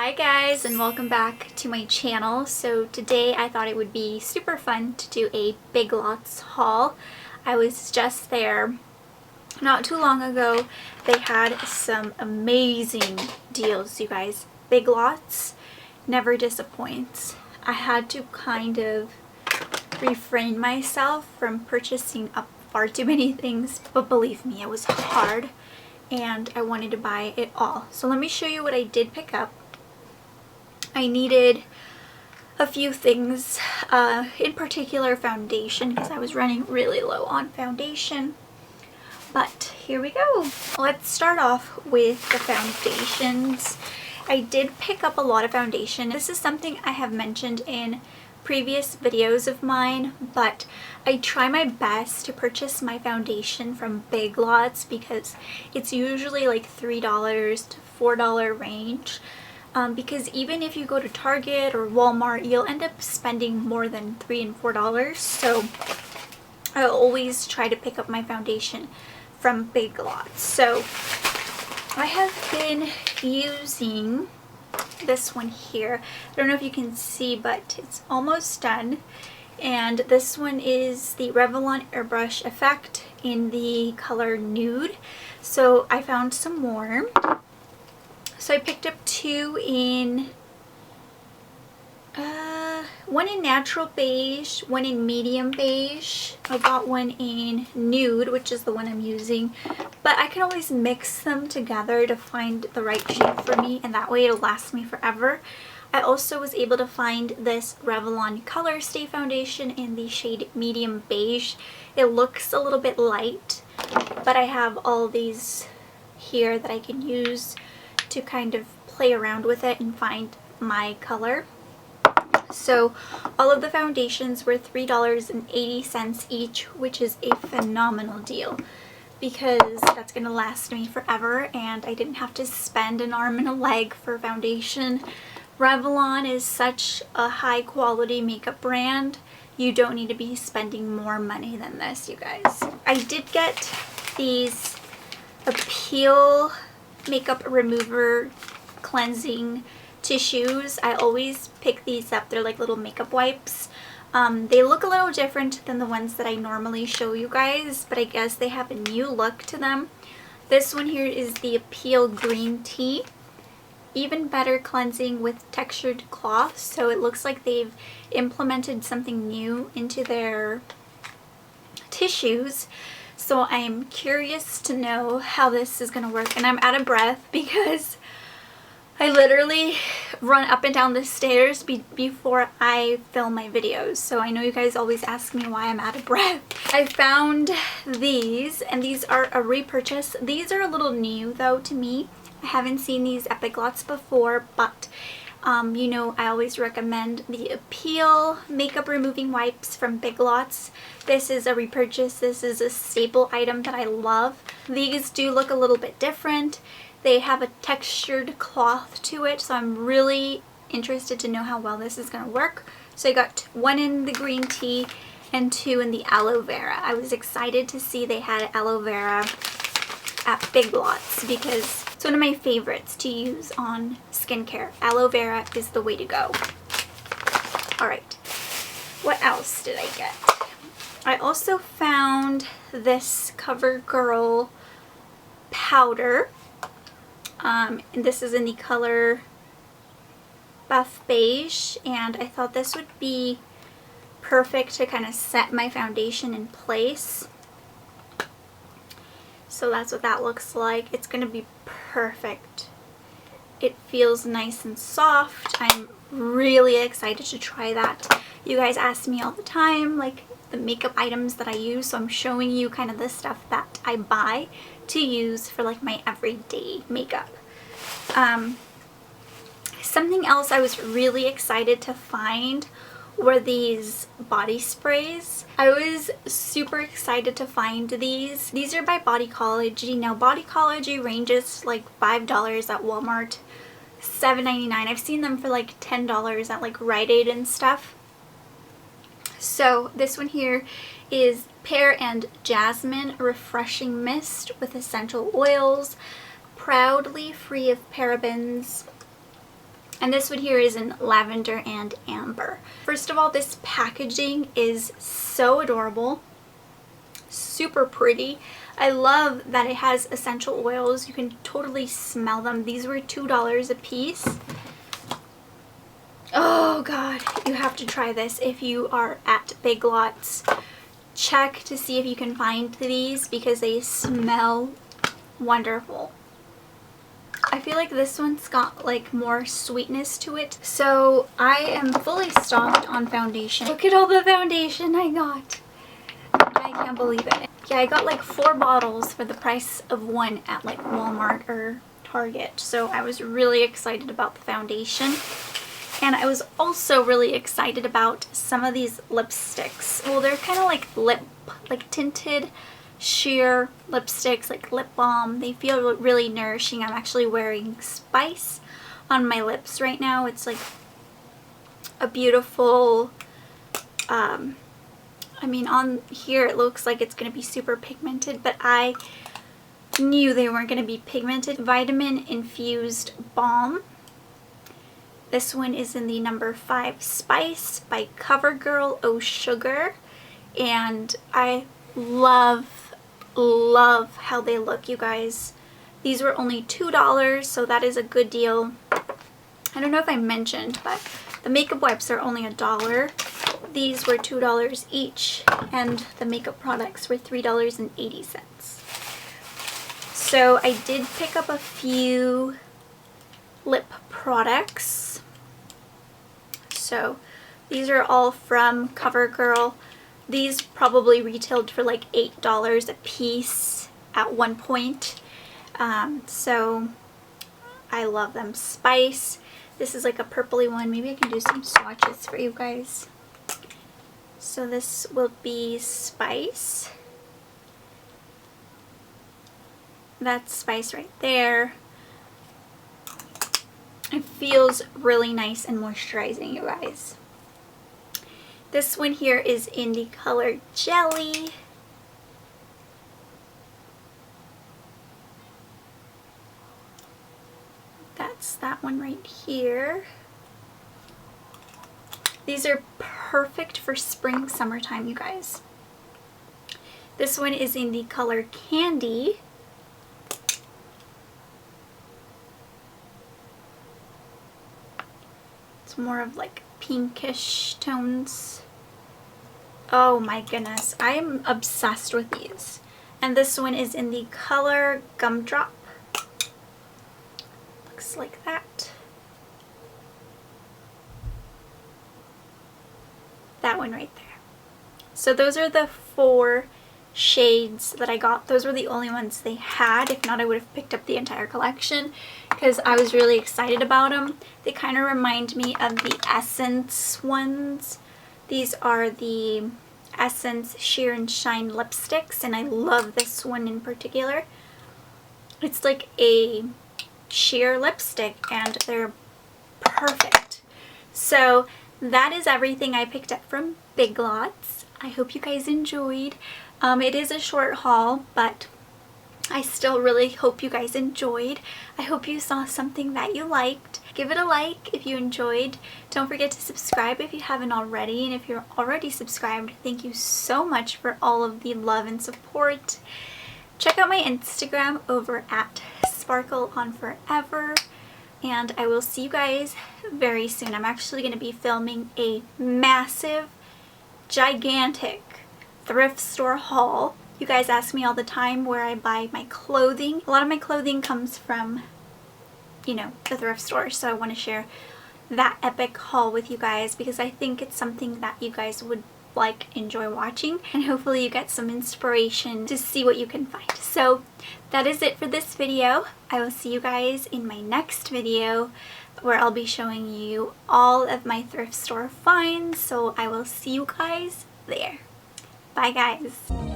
Hi guys, and welcome back to my channel. So today I thought it would be super fun to do a Big Lots haul. I was just there not too long ago. They had some amazing deals, you guys. Big Lots never disappoints. I had to kind of refrain myself from purchasing up far too many things, but believe me, it was hard and I wanted to buy it all. So let me show you what I did pick up. I needed a few things, in particular foundation, because I was running really low on foundation. But here we go. Let's start off with the foundations. I did pick up a lot of foundation. This is something I have mentioned in previous videos of mine, but I try my best to purchase my foundation from Big Lots because it's usually like $3 to $4 range. Because even if you go to Target or Walmart, you'll end up spending more than $3 and $4. So I always try to pick up my foundation from Big Lots. So I have been using this one here. I don't know if you can see, but it's almost done. And this one is the Revlon Airbrush Effect in the color Nude. So I found some more. So I picked up two in, one in natural beige, one in medium beige. I got one in nude, which is the one I'm using, but I can always mix them together to find the right shade for me, and that way it'll last me forever. I also was able to find this Revlon Color Stay Foundation in the shade medium beige. It looks a little bit light, but I have all these here that I can use to kind of play around with it and find my color. So all of the foundations were $3.80 each, which is a phenomenal deal because that's going to last me forever and I didn't have to spend an arm and a leg for foundation. Revlon is such a high quality makeup brand. You don't need to be spending more money than this, you guys. I did get these Appeal makeup remover cleansing tissues. I always pick these up. They're like little makeup wipes. They look a little different than the ones that I normally show you guys, but I guess they have a new look to them. This one here is the Appeal Green Tea. Even better cleansing with textured cloth, so it looks like they've implemented something new into their tissues. So I'm curious to know how this is going to work, and I'm out of breath because I literally run up and down the stairs before I film my videos. So I know you guys always ask me why I'm out of breath. I found these, and these are a repurchase. These are a little new though to me. I haven't seen these at Big Lots before, but you know, I always recommend the Appeal makeup removing wipes from Big Lots. This is a repurchase. This is a staple item that I love. These do look a little bit different. They have a textured cloth to it, so I'm really interested to know how well this is going to work. So I got one in the green tea and two in the aloe vera. I was excited to see they had aloe vera at Big Lots because it's one of my favorites to use on skincare. Aloe vera is the way to go. Alright, what else did I get? I also found this CoverGirl powder. And this is in the color Buff Beige, and I thought this would be perfect to kind of set my foundation in place. So that's what that looks like. It's going to be perfect. It feels nice and soft. I'm really excited to try that. You guys ask me all the time, like, the makeup items that I use, so I'm showing you kind of the stuff that I buy to use for like my everyday makeup. Something else I was really excited to find were these body sprays. I was super excited to find these. These are by Bodycology. Now Bodycology ranges like $5 at Walmart, $7.99. I've seen them for like $10 at like Rite Aid and stuff. So this one here is Pear and Jasmine Refreshing Mist with essential oils, proudly free of parabens. And this one here is in lavender and amber. First of all, this packaging is so adorable. Super pretty. I love that it has essential oils. You can totally smell them. These were $2 a piece. Oh god, you have to try this if you are at Big Lots. Check to see if you can find these because they smell wonderful. I feel like this one's got like more sweetness to it. So I am fully stocked on foundation. Look at all the foundation I got. I can't believe it. Yeah, I got like 4 bottles for the price of 1 at like Walmart or Target. So I was really excited about the foundation. And I was also really excited about some of these lipsticks. Well, they're kind of like tinted sheer lipsticks, like lip balm. They feel really nourishing. I'm actually wearing Spice on my lips right now. It's like a beautiful, I mean, on here it looks like it's going to be super pigmented, but I knew they weren't going to be pigmented. Vitamin Infused Balm. This one is in the number 5 Spice by CoverGirl Oh Sugar, and I love how they look, you guys. These were only $2, so that is a good deal. I don't know if I mentioned, but the makeup wipes are only $1. These were $2 each, and the makeup products were $3.80. So I did pick up a few lip products. So these are all from CoverGirl. These probably retailed for like $8 a piece at one point. So I love them. Spice. This is like a purpley one. Maybe I can do some swatches for you guys. So this will be Spice. That's Spice right there. It feels really nice and moisturizing, you guys. This one here is in the color Jelly. That's that one right here. These are perfect for spring, summertime, you guys. This one is in the color Candy. It's more of like pinkish tones. Oh my goodness, I am obsessed with these. And this one is in the color Gumdrop. Looks like that. That one right there. So those are the 4 shades that I got. Those were the only ones they had. If not, I would have picked up the entire collection because I was really excited about them. They kind of remind me of the Essence ones. These are the Essence Sheer and Shine lipsticks, and I love this one in particular. It's like a sheer lipstick and they're perfect. So that is everything I picked up from Big Lots. I hope you guys enjoyed. It is a short haul, but I still really hope you guys enjoyed. I hope you saw something that you liked. Give it a like if you enjoyed. Don't forget to subscribe if you haven't already. And if you're already subscribed, thank you so much for all of the love and support. Check out my Instagram over at SparkleOnForever. And I will see you guys very soon. I'm actually going to be filming a massive, gigantic thrift store haul. You guys ask me all the time where I buy my clothing. A lot of my clothing comes from, you know, the thrift store. So I want to share that epic haul with you guys because I think it's something that you guys would enjoy watching, and hopefully you get some inspiration to see what you can find. So that is it for this video. I will see you guys in my next video where I'll be showing you all of my thrift store finds. So I will see you guys there. Bye guys.